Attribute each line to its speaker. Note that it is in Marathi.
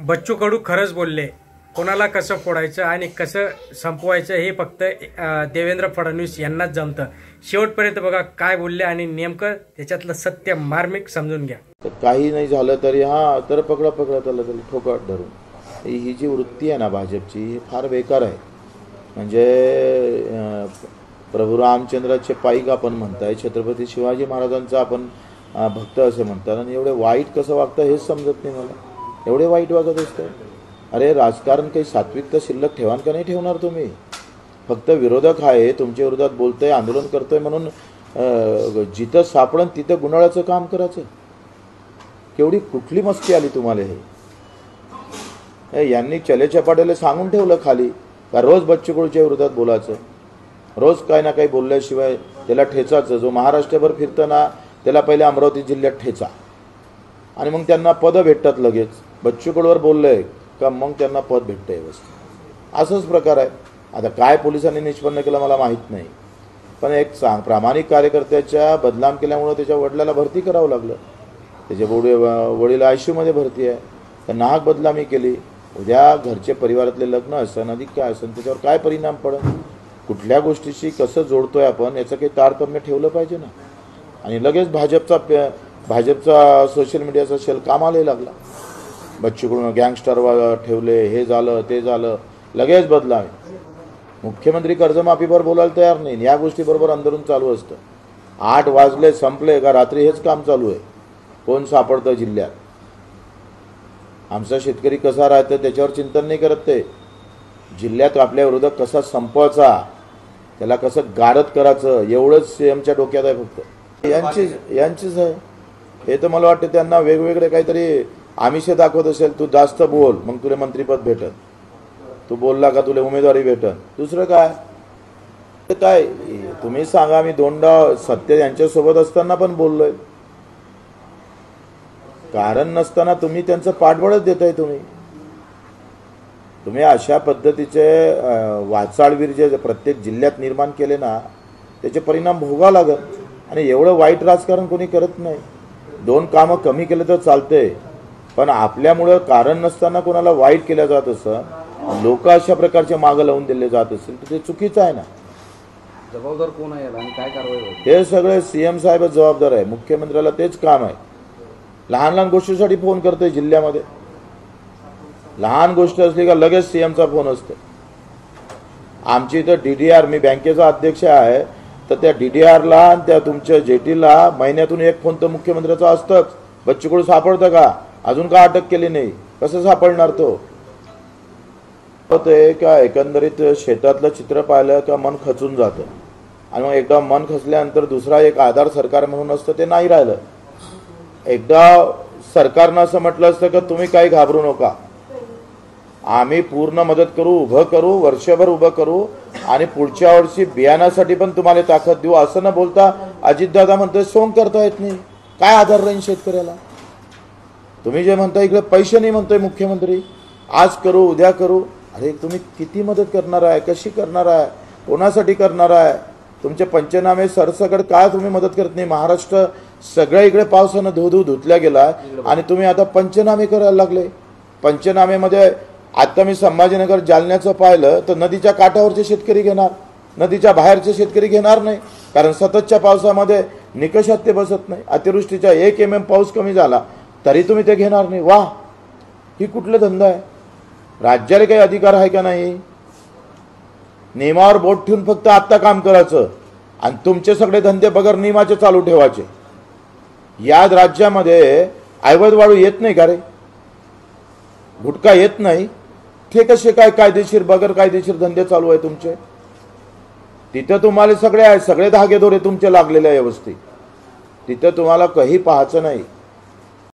Speaker 1: बच्चू कडू खरंच बोलले. कोणाला कसं फोडायचं आणि कसं संपवायचं हे फक्त देवेंद्र फडणवीस यांनाच जमतं. शेवटपर्यंत बघा काय बोलले आणि नेमकं त्याच्यातलं सत्य मार्मिक समजून घ्या.
Speaker 2: काही नाही झालं तरी हा तर पकडा त्याला ठोका धरून, ही जी वृत्ती आहे ना भाजपची, ही फार बेकार आहे. म्हणजे प्रभू रामचंद्राचे पाईक आपण म्हणताय, छत्रपती शिवाजी महाराजांचा आपण भक्त असे म्हणतात, आणि एवढे वाईट कसं वागतं हेच समजत नाही मला. एवढे वाईट वागत असतं. अरे राजकारण काही सात्विकता शिल्लक ठेवान का नाही ठेवणार तुम्ही? फक्त विरोधक आहे, तुमच्या विरोधात बोलतोय, आंदोलन करतोय म्हणून जिथं सापडन तिथं गुंडाळाचं काम करायचं. केवढी कुठली मस्ती आली तुम्हाला हे? यांनी चले चपाटेला सांगून ठेवलं खाली का रोज बच्चू कडूच्या विरोधात बोलायचं, रोज काही ना काही बोलल्याशिवाय त्याला ठेचायचं. जो महाराष्ट्रभर फिरताना त्याला पहिले अमरावती जिल्ह्यात ठेचा, आणि मग त्यांना पदं भेटतात लगेच. बच्चू कडूवर बोललंय का मग त्यांना पद भेटतंय व्यवस्थित. असंच प्रकार आहे. आता काय पोलिसांनी निष्पन्न केलं मला माहीत नाही, पण एक प्रामाणिक कार्यकर्त्याच्या बदनाम केल्यामुळं त्याच्या वडिलाला भरती करावं लागलं. त्याचे वडील आयसीयूमध्ये भरती आहे, तर नाहक बदनामी केली. उद्या घरचे परिवारातले लग्न असन अधिक काय असन त्याच्यावर काय परिणाम पडेल? कुठल्या गोष्टीशी कसं जोडतोय आपण याचं काही तारतम्य ठेवलं पाहिजे ना. आणि लगेच भाजपचा सोशल मीडियाचा शेल कामाला लागला. बच्चू कडून गँगस्टर ठेवले, हे झालं ते झालं, लगेच बदलावे. मुख्यमंत्री कर्जमाफीवर बोलायला तयार नाही. या गोष्टीबरोबर अंदरून चालू असतं. 8 वाजले संपले का रात्री हेच काम चालू आहे. कोण सापडतं जिल्ह्यात, आमचा शेतकरी कसा राहतं त्याच्यावर चिंतन नाही करत ते. जिल्ह्यात आपल्या विरोधात कसा संपवायचा, त्याला कसं गारद करायचं एवढंच सीएमच्या डोक्यात आहे. फक्त यांचीच आहे हे. तर मला वाटतं त्यांना वेगवेगळे काहीतरी आमिषे दाखवत असेल. तू जास्त बोल मग तुला मंत्रिपद भेटत, तू बोलला का तुला उमेदवारी भेटत. दुसरं काय तर काय तुम्ही सांगा. मी दोनदा सत्य यांच्यासोबत असताना पण बोललोय. कारण नसताना तुम्ही त्यांचं पाठबळच देताय. तुम्ही अशा पद्धतीचे वाचाळवीर जे प्रत्येक जिल्ह्यात निर्माण केले ना, त्याचे परिणाम भोगावं लागत. आणि एवढं वाईट राजकारण कोणी करत नाही. 2 कामं कमी केलं तर चालतंय, पण आपल्यामुळं कारण नसताना कोणाला वाईट केलं जात असं, लोक अशा प्रकारचे मागं लावून दिले जात असेल तर ते चुकीचं आहे ना.
Speaker 3: जबाबदार कोण आहे आणि काय कारवाई होईल?
Speaker 2: हे सगळे सीएम साहेबच जबाबदार आहे. मुख्यमंत्र्याला तेच काम आहे. लहान लहान गोष्टीसाठी फोन करतोय जिल्ह्यामध्ये. लहान गोष्ट असली का लगेच सीएमचा फोन असतो. आमची इथं DDR, मी बँकेचा अध्यक्ष आहे, तर त्या DDRला त्या तुमच्या जेटीला महिन्यातून 1 फोन तर मुख्यमंत्र्याचा असतंच. बच्चू कडू सापडतं का? अजून का अटक केली नाही? कसं सापडणार तो? ते का एकंदरीत शेतातलं चित्र पाहिलं का मन खचून जातं. आणि मग एकदा मन खचल्यानंतर दुसरा एक आधार सरकार म्हणून असतं ते नाही राहिलं. एकदा सरकारनं असं म्हटलं असतं का तुम्ही काही घाबरू नका, आम्ही पूर्ण मदत करू, उभं करू, वर्षभर उभं करू, आणि पुढच्या वर्षी बियाण्यासाठी पण तुम्हाला ताकद देऊ. असं न बोलता अजितदादा म्हणतोय सोंग करता येत नाही. काय आधार राहील शेतकऱ्याला? तुम्ही जे म्हणता इकडे पैसे नाही म्हणतोय मुख्यमंत्री, आज करू उद्या करू. अरे तुम्ही किती मदत करणार आहे, कशी करणार आहे, कोणासाठी करणार आहे? तुमचे पंचनामे सरसकट काय तुम्ही मदत करत नाही? महाराष्ट्र सगळ्या इकडे पावसानं धुतल्या गेला आणि तुम्ही आता पंचनामे करायला लागले. पंचनामेमध्ये आता मी संभाजीनगर जालन्याचं पाहिलं तर नदीच्या काठावरचे शेतकरी घेणार, नदीच्या बाहेरचे शेतकरी घेणार नाही. कारण सततच्या पावसामध्ये निकषात ते बसत नाही. अतिवृष्टीचा 1 mm पाऊस कमी झाला तरी तुम्ही ते घेणार नाही. वाह, ही कुठला धंदा आहे? राज्याला काही अधिकार आहे का नाही? नियमावर बोट ठेवून फक्त आत्ता काम करायचं आणि तुमचे सगळे धंदे बगर नियमाचे चालू ठेवायचे. या राज्यामध्ये ऐवज वाळू येत नाही का रे? गुटखा येत नाही? ते कसे काय कायदेशीर बगर कायदेशीर धंदे चालू आहे तुमचे? तिथं तुम्हाला सगळे धागेदोरे तुमचे लागलेले आहे व्यवस्थित. तिथं तुम्हाला काही पाहायचं नाही.